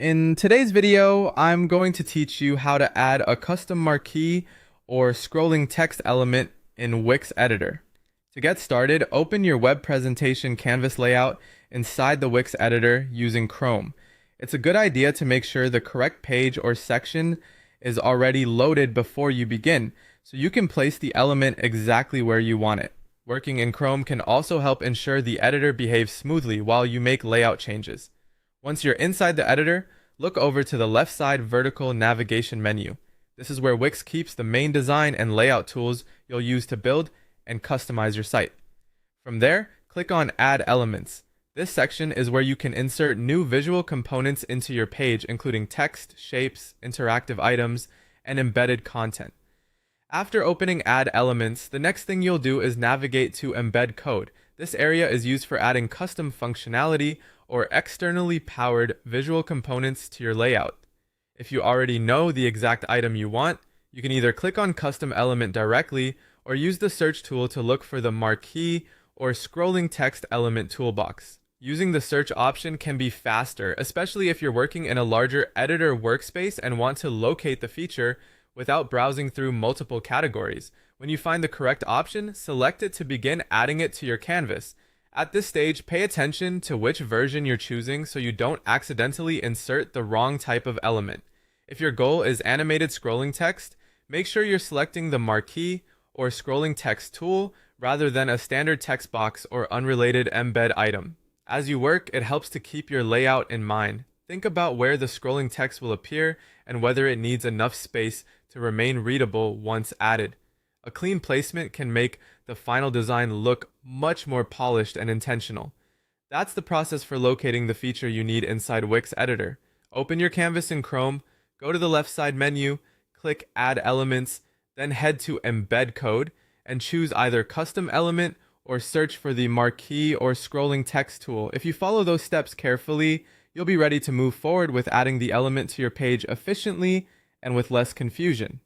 In today's video, I'm going to teach you how to add a custom marquee or scrolling text element in Wix Editor. To get started, open your web presentation canvas layout inside the Wix Editor using Chrome. It's a good idea to make sure the correct page or section is already loaded before you begin, so you can place the element exactly where you want it. Working in Chrome can also help ensure the editor behaves smoothly while you make layout changes. Once you're inside the editor, look over to the left side vertical navigation menu. This is where Wix keeps the main design and layout tools you'll use to build and customize your site. From there, click on Add Elements. This section is where you can insert new visual components into your page, including text, shapes, interactive items, and embedded content. After opening Add Elements, the next thing you'll do is navigate to Embed Code. This area is used for adding custom functionality or externally powered visual components to your layout. If you already know the exact item you want, you can either click on Custom Element directly or use the search tool to look for the marquee or scrolling text element toolbox. Using the search option can be faster, especially if you're working in a larger editor workspace and want to locate the feature without browsing through multiple categories. When you find the correct option, select it to begin adding it to your canvas. At this stage, pay attention to which version you're choosing so you don't accidentally insert the wrong type of element. If your goal is animated scrolling text, make sure you're selecting the marquee or scrolling text tool rather than a standard text box or unrelated embed item. As you work, it helps to keep your layout in mind. Think about where the scrolling text will appear and whether it needs enough space to remain readable once added. A clean placement can make the final design look much more polished and intentional. That's the process for locating the feature you need inside Wix Editor. Open your canvas in Chrome, go to the left side menu, click Add Elements, then head to Embed Code and choose either Custom Element or search for the marquee or scrolling text tool. If you follow those steps carefully, you'll be ready to move forward with adding the element to your page efficiently and with less confusion.